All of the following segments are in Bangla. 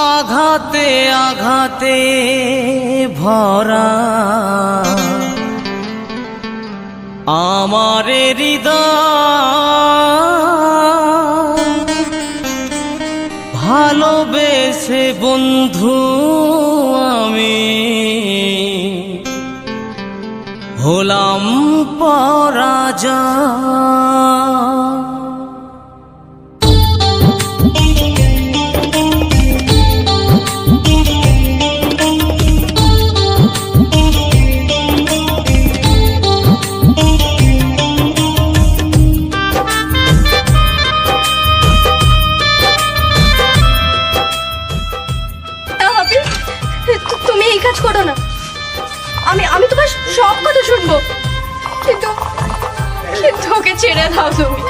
আঘাতে আঘাতে ভরা আমার হৃদয়, ভালোবেসে বন্ধু আমি হলাম পরাজয়। তুমি এই কাজ করো না, আমি তোমার সব কথা শুনবো, কিন্তু ওকে ছেড়ে দাও তুমি।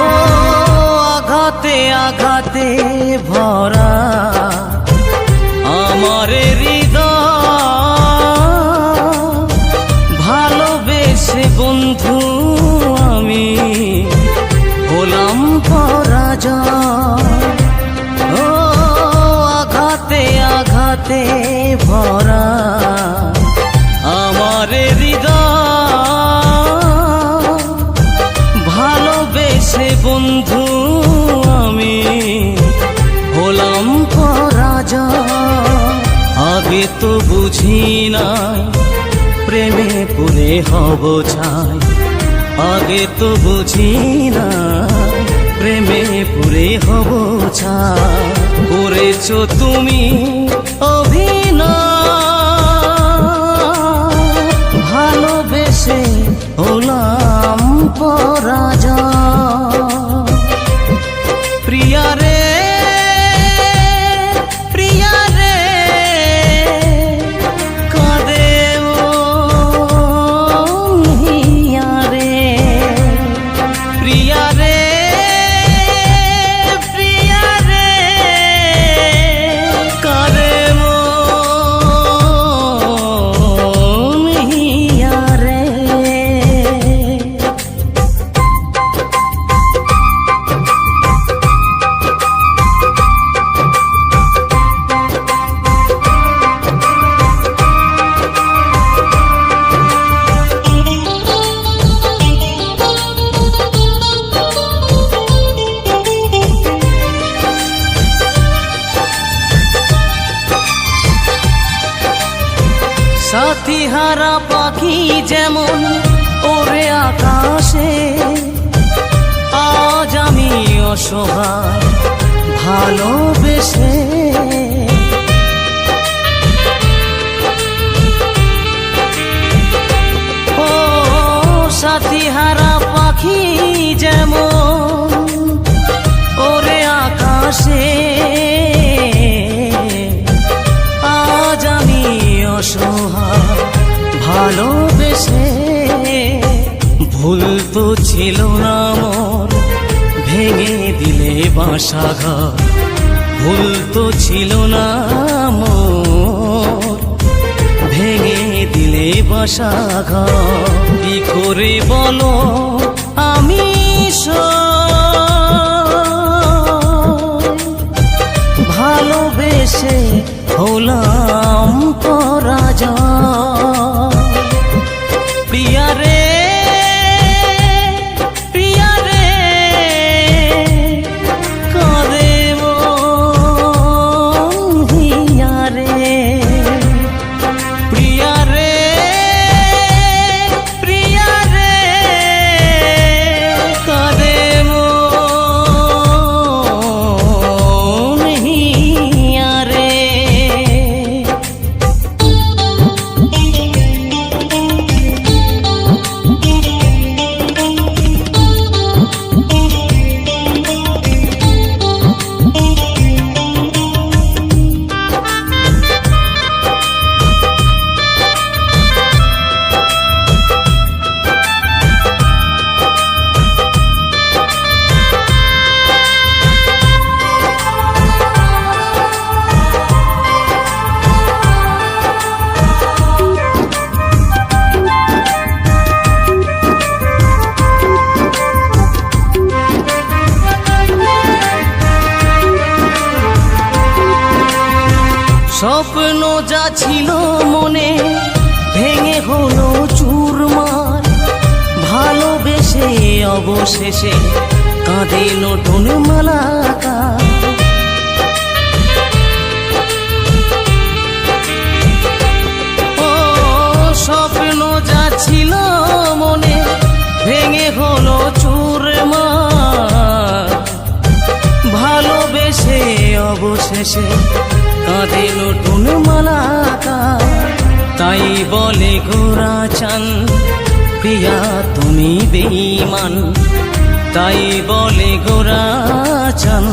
ও আঘাতে আঘাতে ভরা আমার বন্ধু আমি হলাম পরাজয়। ও আঘাতে আঘাতে ভরা আমার হৃদয়, ভালোবেসে বন্ধু আমি হলাম পরাজয়। আগে তো বুঝি নাই প্রেমে পড়ে হব ছাই, আগে তো বুঝি না প্রেমে পড়ে হব ছাই। করেছো তুমি অভিনয়, ভালোবেসে হলাম পরাজয়। প্রিয়া রে সাথী হারা পাখি যেমন ওরে আকাশে, আজ আমি অসহায় ভালোবেসে। ও সাথী হারা পাখি যেমন ওরে আকাশে, আজ আমি অসহায় ভালোবেসে। ভুল তো ছিল না মোর, ভেঙে দিলে বাসাঘর। ভুল তো ছিল না মোর, ভেঙে দিলে বাসাঘর। কি করে বলো আমি ভালোবেসে হলাম পরাজয়। প্রিয়া রে কাঁদে মন হিয়া রে। প্রিয়া রে কাঁদে মন হিয়া রে। স্বপ্ন যা ছিল মনে ভেঙে হলো চুরমার, ভালোবেসে অবশেষে কাঁদে নতুন মালাকা। ও স্বপ্ন যা ছিল মনে ভেঙে হলো চুরমার, ভালোবেসে অবশেষে কাঁদে নতুন মালাকা। তাই বলে গোরা চান প্রিয়া তুমি বেঈমান, তাই বলে গোরা চান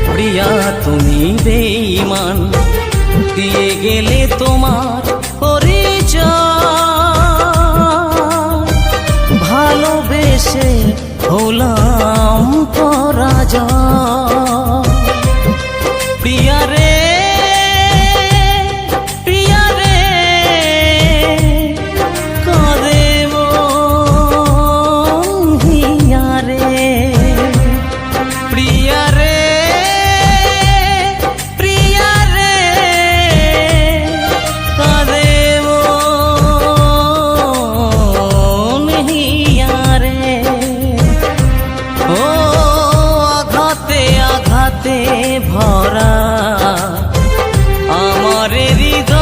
প্রিয়া তুমি বেঈমান। দিয়ে গেলে তোমার পরিচয়, ভালোবেসে হলাম পরাজয়। প্রিয়া রে প্রিয়া রে কাঁদে মন হিয়া রে। প্রিয়া রে প্রিয়া রে কাঁদে মন হিয়া রে। ও আঘাতে আঘাতে ভরা আমার হৃদয়,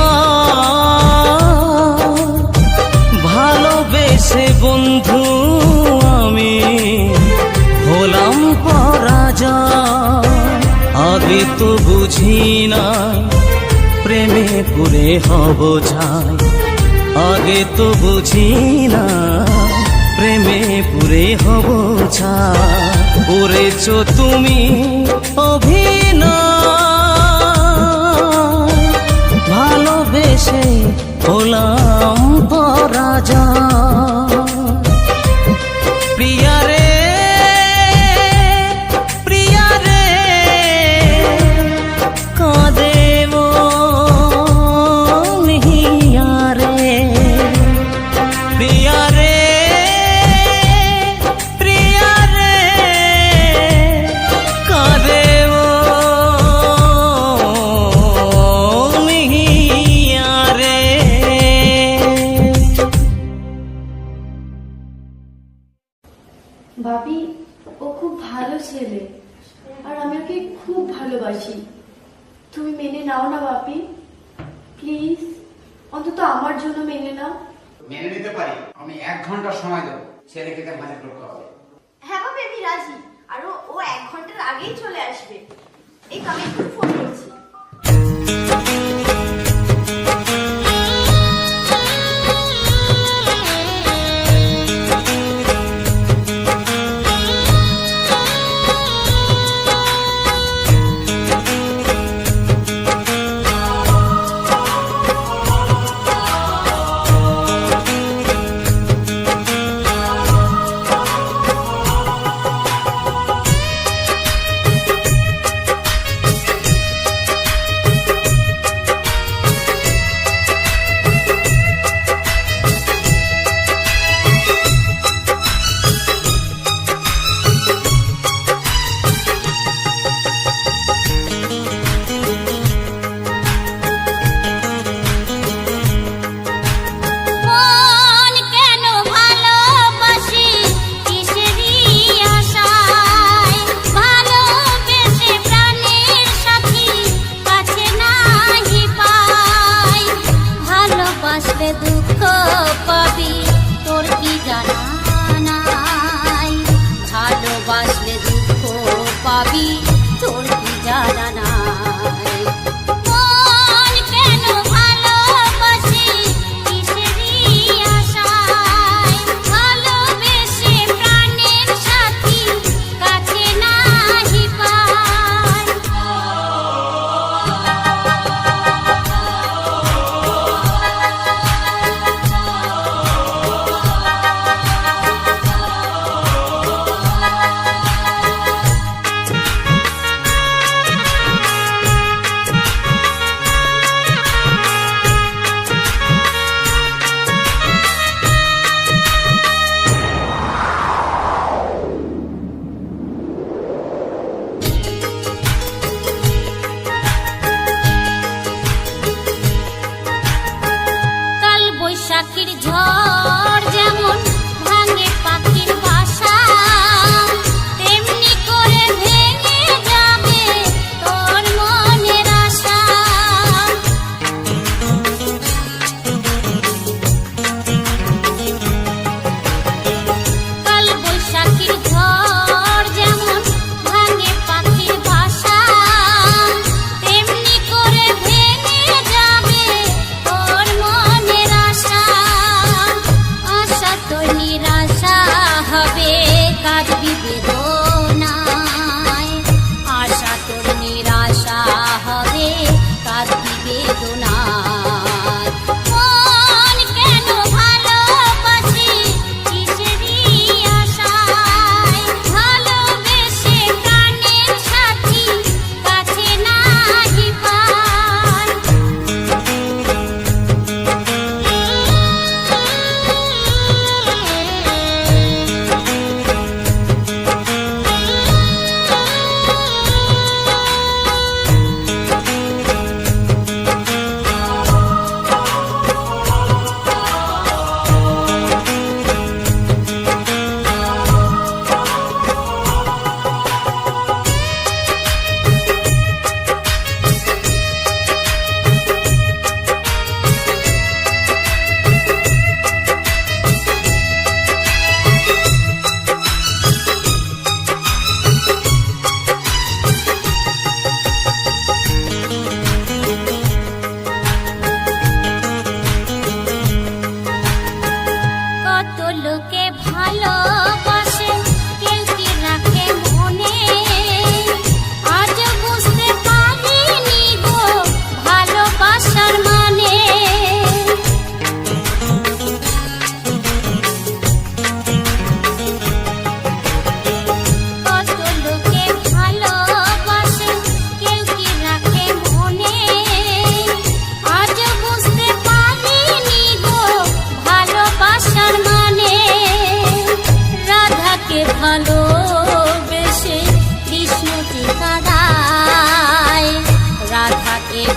ভালোবেসে বন্ধু আমি হলাম পরাজয়। আগে তো বুঝি না প্রেমে পুরে হব ছাই, আগে তো বুঝি না প্রেমে পুরে হব ছাই। করেছ তুমি অভিনয়, ভালোবেসে হলাম পরাজয়। প্রিয়া রে প্রিয়া রে কাঁদে মন হিয়া রে। প্রিয়া রে প্রিয়া রে কাঁদে মন হিয়া রে। ভাবি ও খুব ভালো ছেলে, আর আমি ওকে খুব ভালোবাসি। তুমি মেনে নাও না ভাবি, প্লিজ অন্তত আমার জন্য মেনে নাও। মেনে নিতে পারি, আমি 1 ঘন্টা সময় দেবো ছেলেকে মাঝে করতে হবে। হ্যাঁ ভাবি আমি রাজি, আর ও 1 ঘন্টার আগেই চলে আসবে। এই আমি একটু ফোন করছি।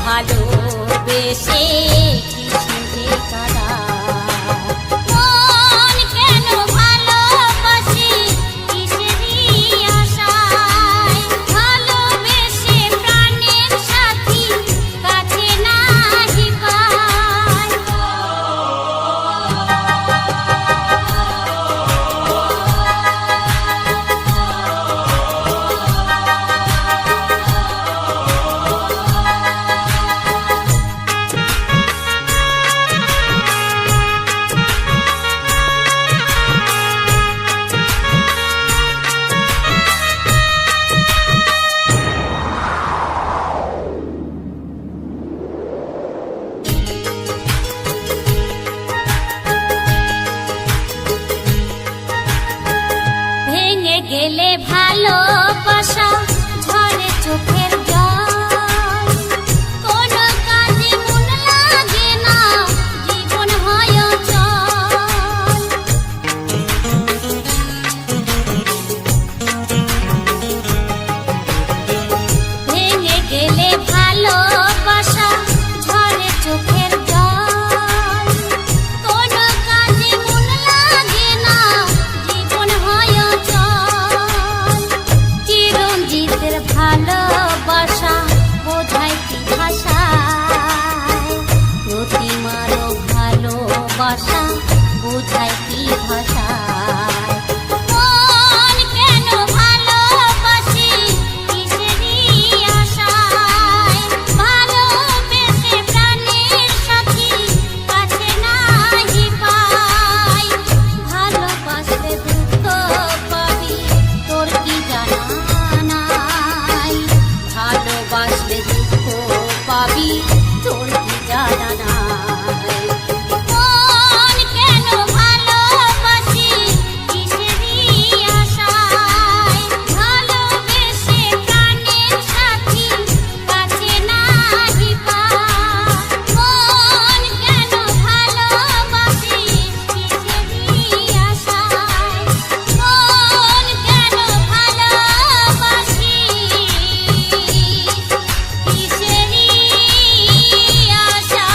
ভালোবেসে কিসে কারা মন কেন ভালোবাসি কিসেরই আশায় ভালোবেসে প্রাণের সাথী কাছে নাহি পায় ভেঙে গেলে ভালোবাসা ঝরে চোখের জল কোনো কাজে মন লাগে না জীবন হয় অচল ভেঙে গেলে ভালোবাসা ঝরে চোখের জল কোনো কাজে মন লাগে না জীবন হয় অচল চিরঞ্জিতের ভালোবাসা বোঝায় কি ভাষায় প্রতিমারও ভালোবাসা বোঝায় কি ভাষায় মন কেন ভালোবাসি কিসেরই আশায় ভালোবেসে প্রাণের সাথী কাছে নাহি পাই ভালোবাসলে দুঃখ পাবি তোর কি জানা নাই ভালোবাসলে দুঃখ পাবি তোর কি জানা নাই মন কেন ভালোবাসি কিসেরই আশায় ভালোবেসে প্রাণের সাথী কাছে নাহি পাই মন কেন ভালোবাসি কিসেরই আশায় মন কেন ভালোবাসি কিসেরই আশায়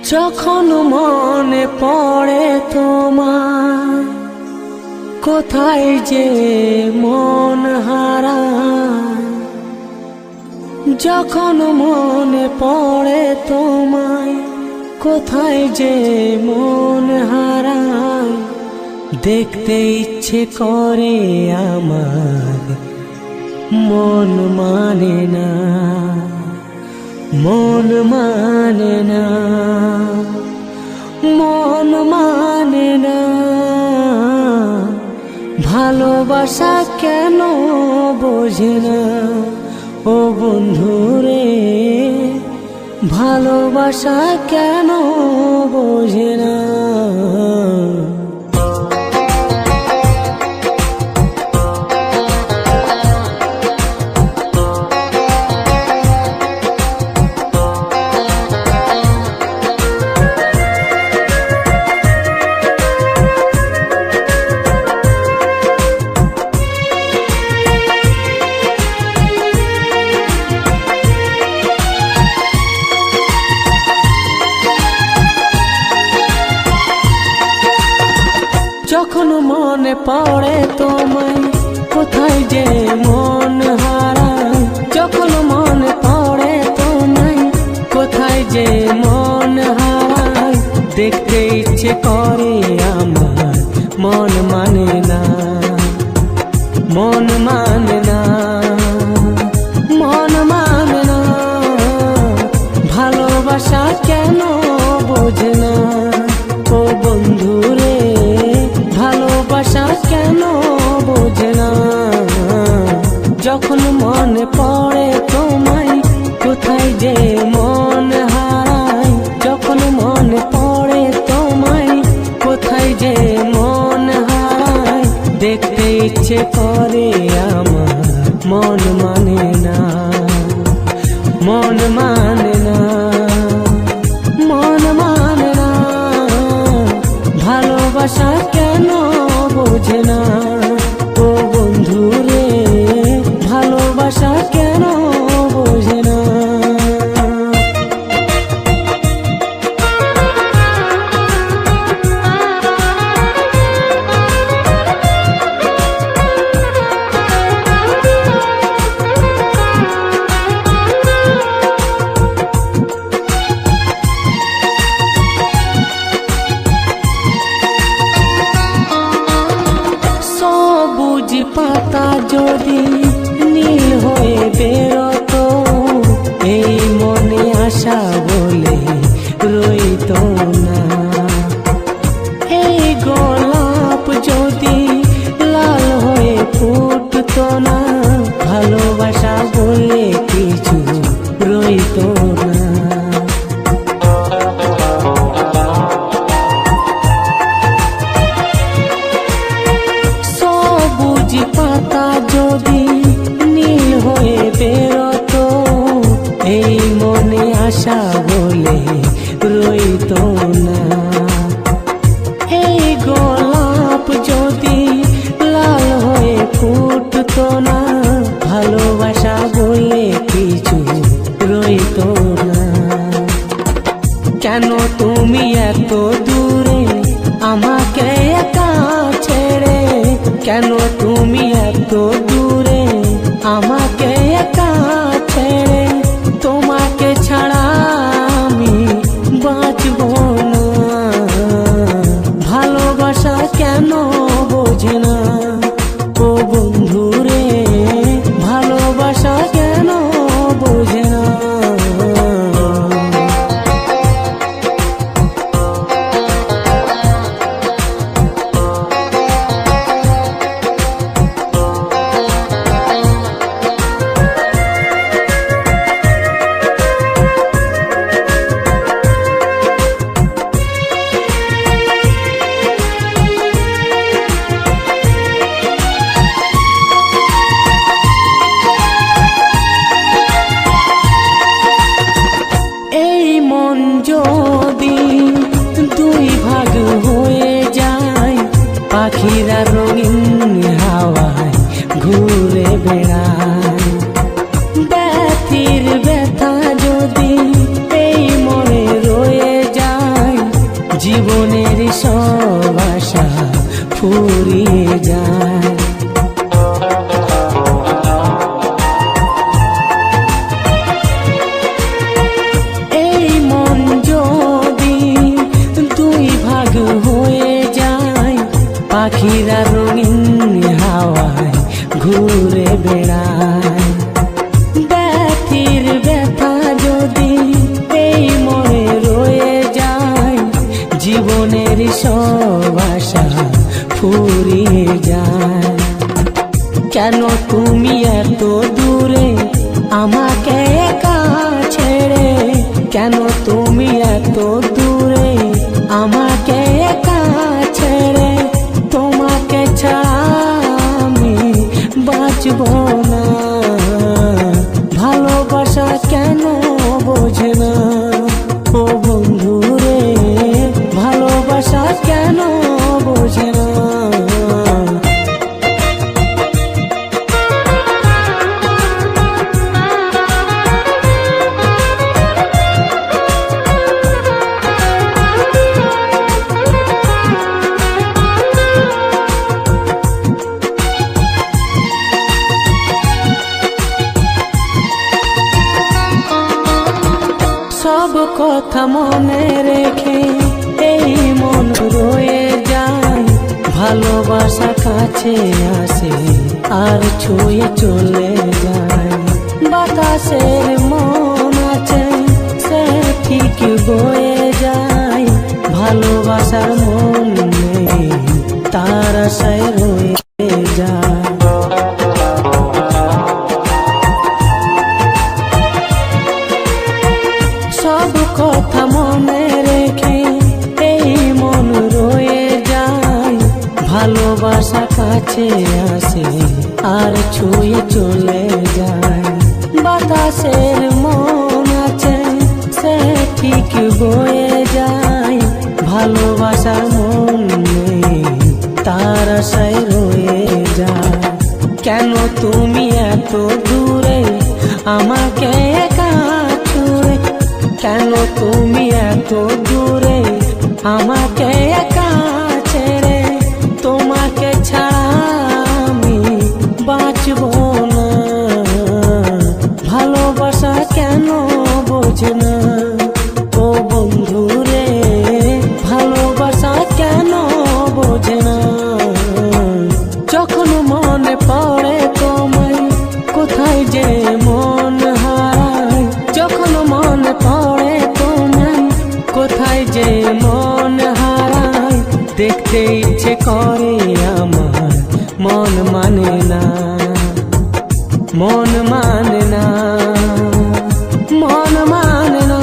যখন মনে পড়ে তোমার কোথায় যে মন হারায় যখন মনে পড়ে তোমায় কোথায় যে মন হারায় দেখতে ইচ্ছে করে আমার মন মানে না মন মানে না মন মানে না ভালোবাসা কেন বোঝে না ও বন্ধুরে ভালোবাসা কেন বোঝে না যখন মনে পড়ে তোমায় কোথায় যে মন হারায় যখন মনে পড়ে তোমায় কোথায় যে মন হারায় দেখতে ইচ্ছে করে আমার মন মানে না মন মানে না মন মানে না ভালোবাসা কেন বোঝে না ও বন্ধুরে ভালোবাসা কেন বোঝে না যখন মনে পড়ে তোমায় কোথায় যে মন হারায় যখন মনে পড়ে তোমায় কোথায় যে মন হারায় দেখতে ইচ্ছে করে আমার মন মানে না মন মানে না মন মানে না ভালোবাসা কেন পাতা যদি নীল হয়ে বেরোতো, এই মনে আশা বলে রইতো না। এই গোলাপ যদি লাল হয়ে ফুটতো না, ভালোবাসা বলে কিছু রইতো না। সবুজ পাতা যদি নীল হয়ে বেরোতো, এই মনে আশা বলে রইতো না। এই গোলাপ যদি লাল হয়ে ফুটতো না, ভালোবাসা বলে কিছু রইতো না। কেন তুমি এত দূরে আমাকে একা ছেড়ে, কেন তুমি এত দূরে আমাকে একা ছেড়ে, তোমাকে ছাড়া আমি বাঁচব না। ভালোবাসা কেন বোঝে না ও বন্ধু রে, ভালোবাসা কেন বোঝে না। এই মন যদি দুই ভাগ হয়ে যায়, পাখিরা রঙিন হাওয়ায় ঘুরে বেড়ায়। ব্যথির ব্যথা যদি এই মনে রয়ে যায়, জীবনের সব আশা ফুরিয়ে যায়। এই মন যদি দুই ভাগ হয়ে যায়, পাখিরা রঙিন হাওয়ায় ঘুরে বেড়ায়। ব্যথির ব্যথা যদি এই মনে রয়ে যায়, জীবনের সব আশা ফুরিয়ে যায়। কেন তুমি এত দূরে আমাকে একা ছেড়ে, কেন তুমি এত দূরে আমাকে একা ছেড়ে, তোমাকে ছাড়া আমি বাঁচব না। ভালোবাসা কেন বোঝে না ও বন্ধু রে, ভালোবাসা কেন বোঝে না। সব কথা মনে রেখে এই মন রয়ে যায়, ভালোবাসা কাছে আসে আর ছুঁয়ে চলে যায়। বাতাসের মন আছে সে ঠিক বয়ে যায়, ভালোবাসার মন নেই তার আশায় রয়ে যায়। সব কথা মনে রেখে এই মন রয়ে যায়, ভালোবাসা কাছে আসে আর ছুঁয়ে চলে যায়। বাতাসের মন আছে সে ঠিক বয়ে যায়, ভালোবাসার মন নেই তার আশায় রয়ে যায়। কেন তুমি এত দূরে আমাকে একা ছুঁড়ে, কেন তুমি এত দূরে আমাকে একা ছেড়ে, তোমাকে ছাড়া আমি বাঁচব না। ভালোবাসা কেন বোঝে না ও বন্ধু রে, ভালোবাসা কেন বোঝে না। যখন মনে পড়ে দেখতে ইচ্ছে করে আমার মন মানে না, মন মানে না, মন মানে না,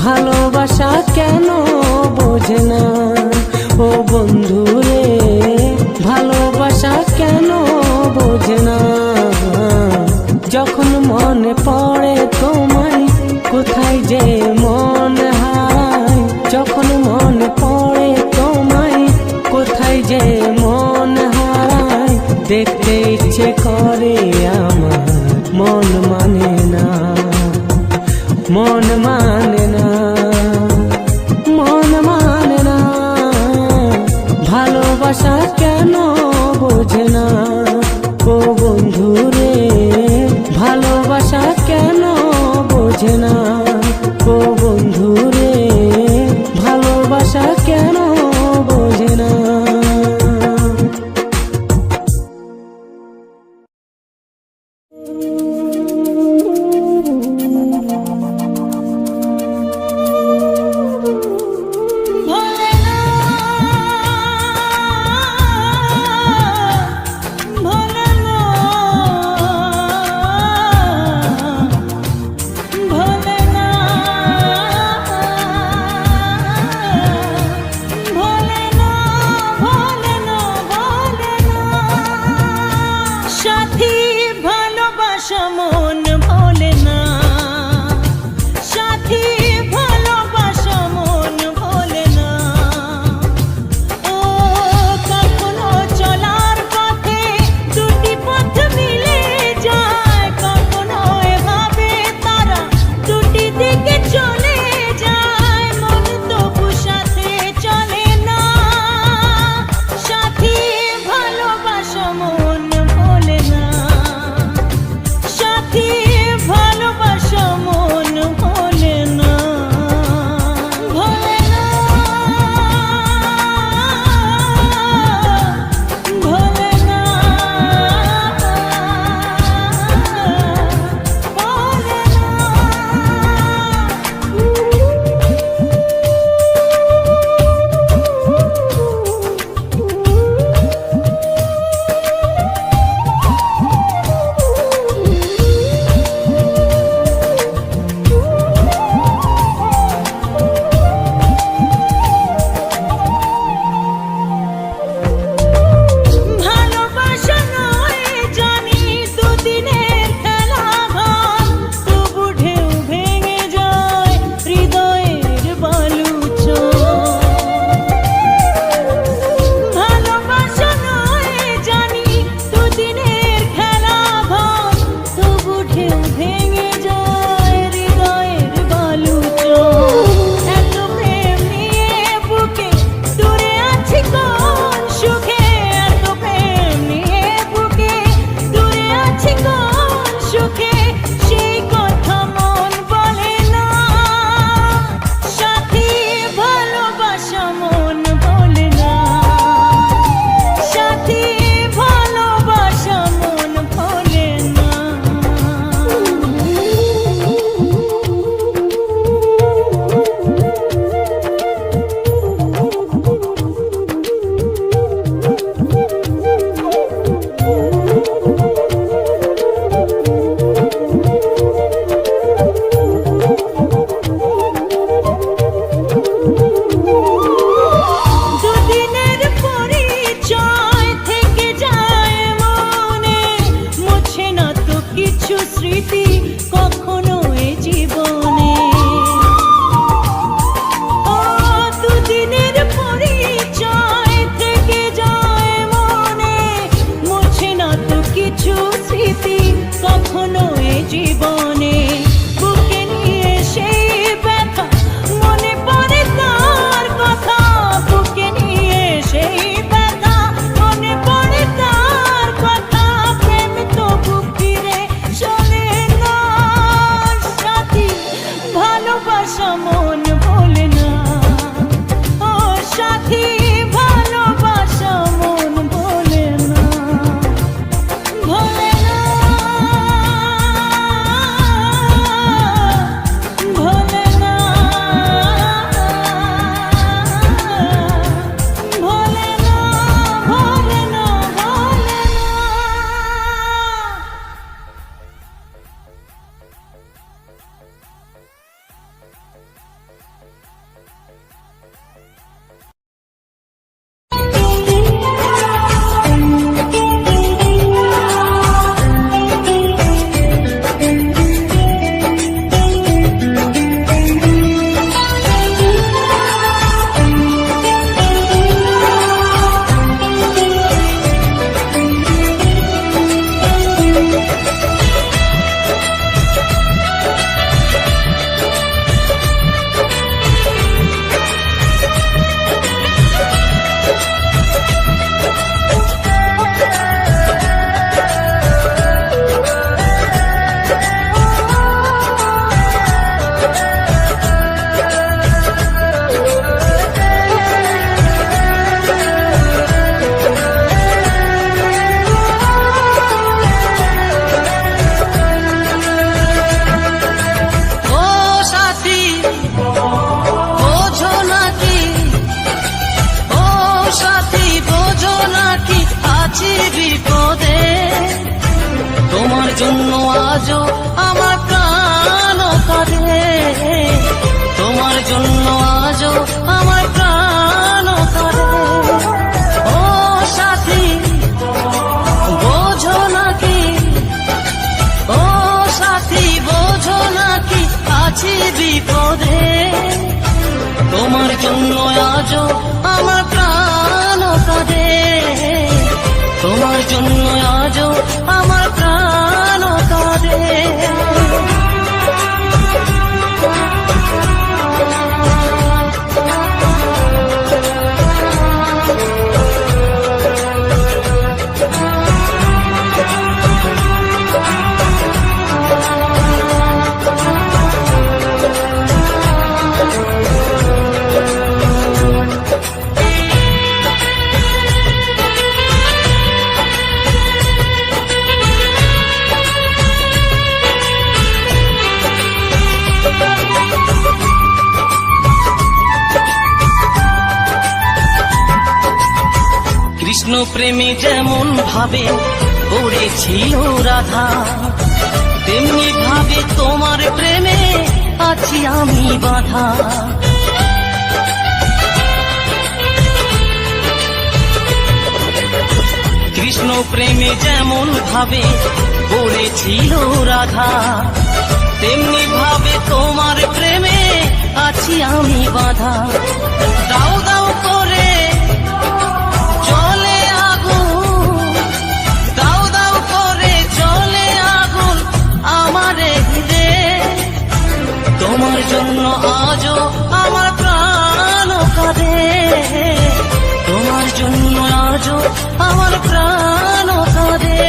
ভালোবাসা কেন বোঝে না ও বন্ধু রে, ভালোবাসা কেন বোঝে না। যখন মনে পড়ে তোমায় কোথায় যে মন হারায়, যখন মনে পড়ে তোমায় কোথায় যে মন হারায়, দেখতে ইচ্ছে করে আমার মন মানে না, মন মানে না, মন মানে না, ভালোবাসা কেন বোঝে না ও বন্ধু রে, ভালোবাসা কেন বোঝে না ও বন্ধু রে, ভালোবাসা কেন বোঝে না। ভোলে আছি বিপদে, তোমার জন্য আজও আমার প্রাণ কাঁদে, তোমার জন্য আজও আমার প্রাণ কাঁদে। ও সাথী বোঝো নাকি, ও সাথী বোঝো নাকি আছি বিপদে, তোমার জন্য আজও আমার প্রাণ কাঁদে, তোমার জন্য আজও আমার প্রাণ কাঁদে। কৃষ্ণ প্রেমে যেমন ভাবে পড়েছিল রাধা, তেমনি ভাবে তোমার প্রেমে আছি আমি বাধা। কৃষ্ণ প্রেমে যেমন ভাবে পড়েছিল রাধা, তেমনি ভাবে তোমার প্রেমে আছি আমি বাধা। দাও দাও করে চলে আগুন, দাও দাও করে চলে আগুন আমার হৃদে, তোমার জন্য আজও আমার প্রাণ কাঁদে, তোমার জন্য আজও আমার প্রাণ কাঁদে।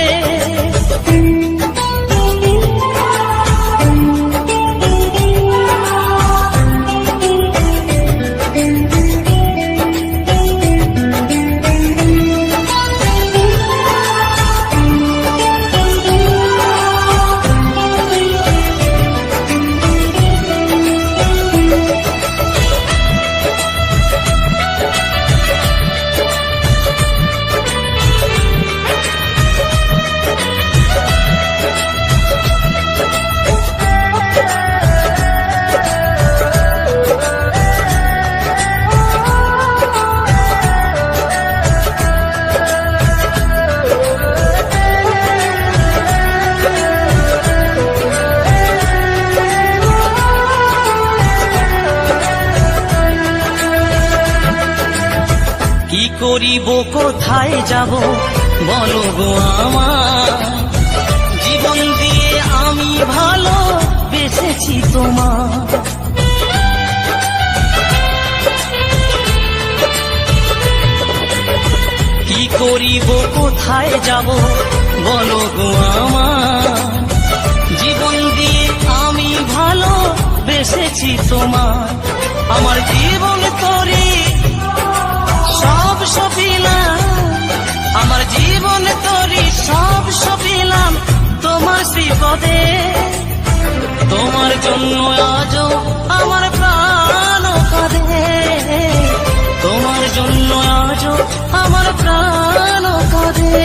কি করিব কোথায় যাব বলো গো আমার, জীবন দিয়ে আমি ভালো বেসেছি তোমার। কি করিব কোথায় যাব বলো গো আমার, জীবন দিয়ে আমি ভালো বেসেছি তোমার। আমার জীবন তোরে সব সপিলাম, আমার জীবন তোরে সব সপিলাম তোমার শ্রীপদে, তোমার জন্য আজও আমার প্রাণ কাঁদে, তোমার জন্য আজও আমার প্রাণ কাঁদে।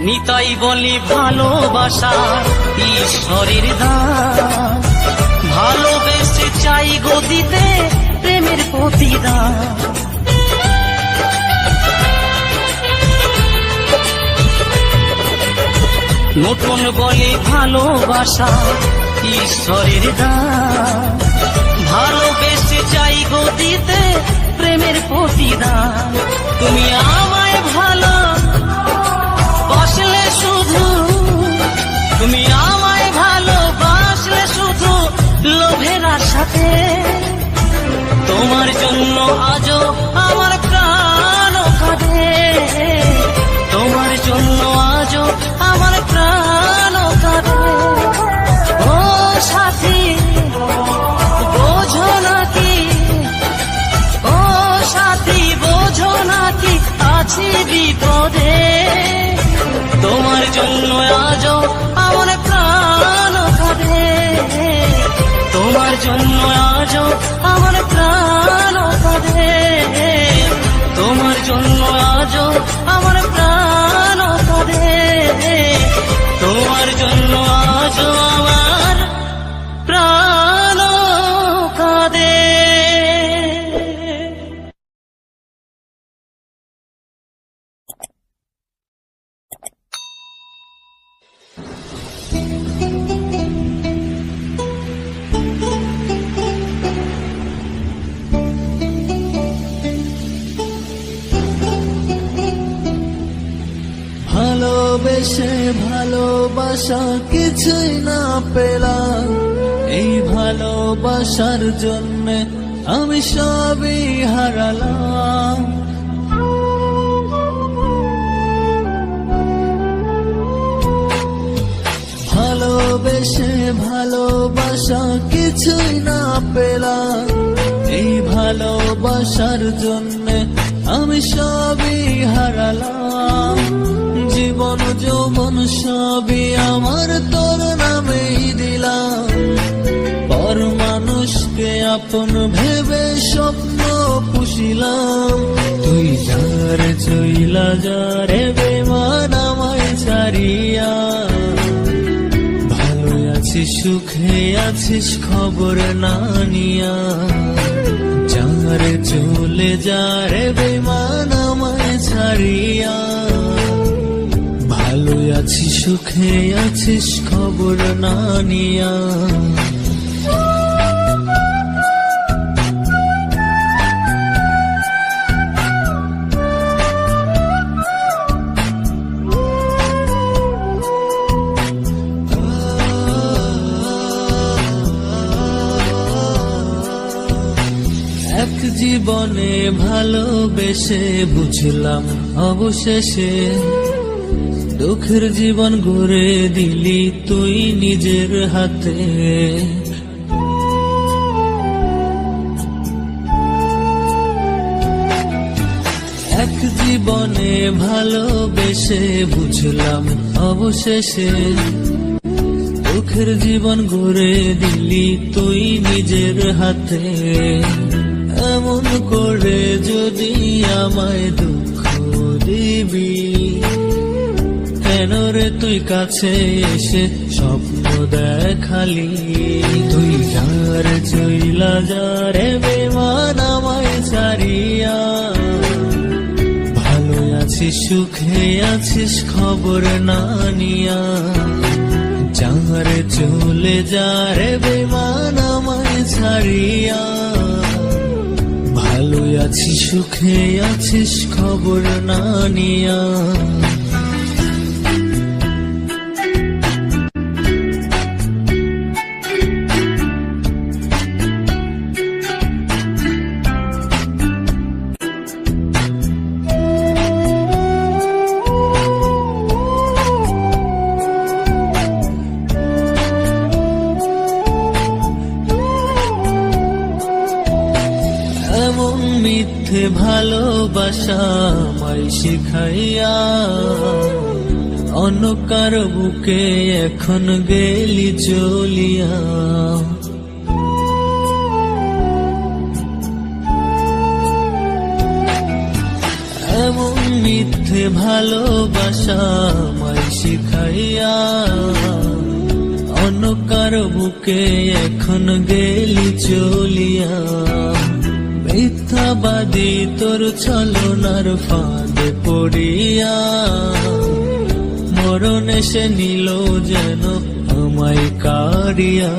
নিতাই বলি ভালোবাসা ঈশ্বরের দান, ভালোবেসে চাই গো দিতে প্রেমের প্রতিদান। নতুন বলে ভালোবাসা ঈশ্বরের দান, ভালোবেসে চাই গো দিতে প্রেমের প্রতিদান। তুমি আমায় ভালো বাসলে শুধু, তুমি আমায় ভালোবাসলে শুধু জন্য আজও আমার প্রাণ কাঁদে, তোমার জন্য আজও আমার প্রাণ কাঁদে, তোমার জন্য আজও আমার প্রাণ কাঁদে। ভালোবেসে ভালোবাসা কিছুই না পেলাম, এই ভালোবাসার জন্যে আমি সবই হারালাম। ভালোবেসে ভালোবাসা কিছুই না পেলাম, এই ভালোবাসার জন্যে আমি সবই হারালাম। জীবন যৌবন সবই আমার তোর নামেই দিলাম, পর মানুষকে আপন ভেবে স্বপ্ন পুষিলাম। তুই যার চইলা যারে বেমান আমায় ছাড়িয়া, ভালো আছিস সুখে আছিস খবর না নিয়া, যারে চলে যারে বেমান আমায় ছাড়িয়া, ভালো আছিস সুখে আছিস খবর না নিয়া। এক জীবনে ভালোবেসে বুঝলাম অবশেষে, দুঃখের জীবন গড়ে দিলি তুই নিজের হাতে। এক জীবনে ভালোবেসে বুঝলাম অবশেষে, দুঃখের জীবন গড়ে দিলি তুই নিজের হাতে। এমন করে যদি আমায় দুঃখ দিবি, কেন রে তুই কাছে এসে স্বপ্ন দেখালি। তুই যার চইলা যারে বেমান আমায় ছাড়িয়া, ভালো আছিস সুখে আছিস খবর না নিয়া, যারে চলে যারে বেমান আমায় ছাড়িয়া, ভালো আছিস সুখে আছিস খবর না নিয়া। এমন মিথ্যে ভালোবাসা আমায় শিখাইয়া, অন্য কারো বুকে এখন গেলি চলিয়া। এমন মিথ্যে ভালোবাসা আমায় শিখাইয়া, অন্য কারো বুকে এখন গেলি চলিয়া। মিথ্যাবাদী তোর ছলনার ফাঁদে পড়িয়া, মরণ এসে নিল যেন আমায় কারিয়া।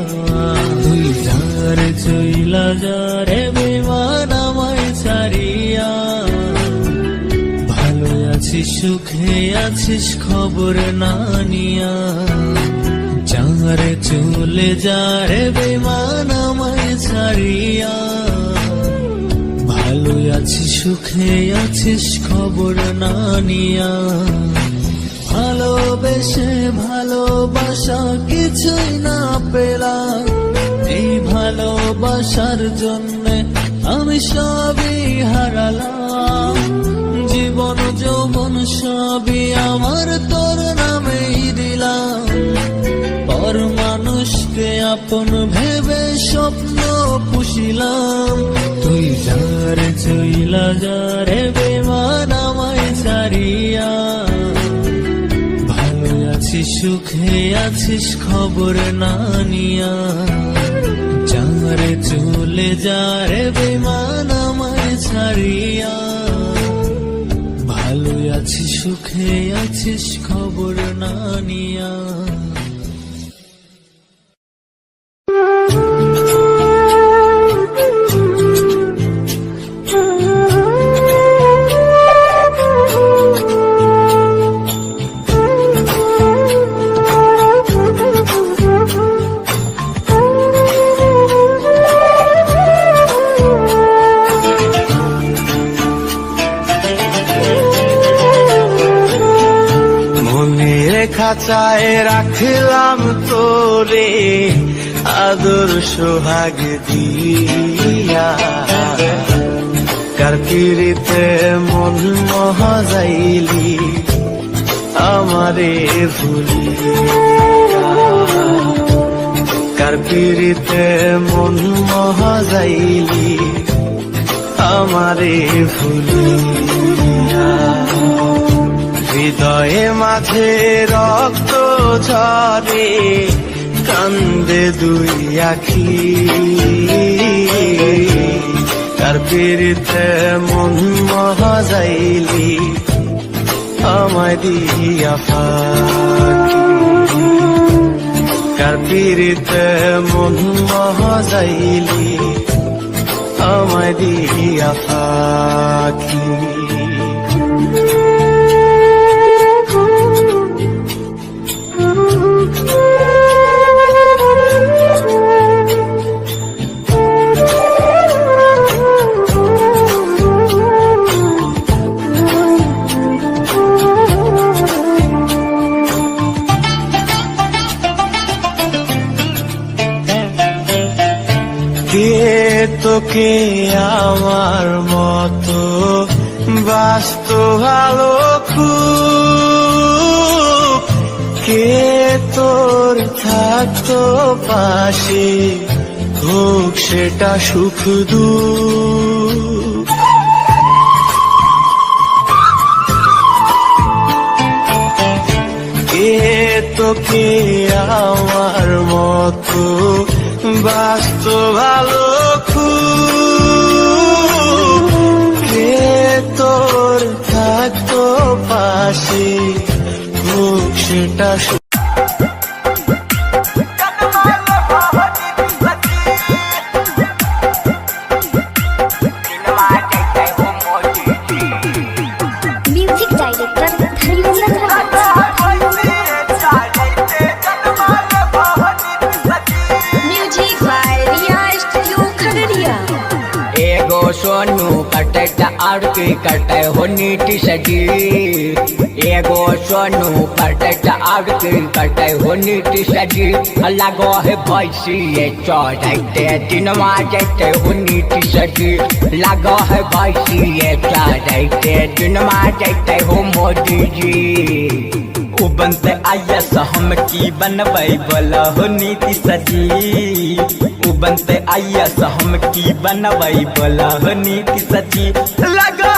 তুই যার চইলা যারে বেমান আমায় ছাড়িয়া, ভালো আছিস সুখে আছিস খবর না নিয়া, যারে চলে যারে বেমান আমায় ছাড়িয়া, ভালো আছিস সুখে আছিস খবর না নিয়া। ভালোবেসে ভালোবাসা কিছুই না পেলাম, এই ভালোবাসার জন্যে আমি সবই হারালাম। জীবন যৌবন সবই আমার তোর নামেই দিলাম, পর মানুষকে আপন ভেবে স্বপ্ন পুষিলাম তুই যার চইলা যারে বেমান আমায় ছাড়িয়া ভালো আছিস সুখে আছিস খবর না নিয়া যারে চলে যারে বেমান আমায় ছাড়িয়া ভালো আছিস সুখে আছিস খবর না নিয়া খাঁচায় রাখলাম তোরে আদর সোহাগ দিয়া কার পিড়িতে মন মহাজাইলি আমারে ভুলিয়া কার পিড়িতে মন মহাজাইলি আমারে ভুলিয়া হৃদয়ে মাঝে রক্ত ঝরে কান্দে দুই আখি কার পিড়িতে মন মহাজাইলি আমায় দিয়া ফাঁকি কার পিড়িতে মন মহাজাইলি আমায় দিয়া ফাঁকি কে তোকে আমার মতো বাস্ত ভালো খুব কে তোর থাকতো পাশে হোক সেটা সুখ দুঃখ কে তোকে আমার মতো বাস্ত ভালো খুব কে তোর থাকতো পাশে হোক সেটা music director music by Riya studio Khagaria एगो सोनू कटे आरती कटे हो नीति सजी एगो सोनू कटे आरती कटे हो नीति सजी लगो है भैंसी चढ़ते दिनवा जैते हो नीति सजी लगो है भैंसी चढ़ते दिनवा जैते हो मोदी जी बनते आयस हम की बनबै बोला हो नीति सजी बनते आयस हम की बनबै बोला हो नीति सजी लगा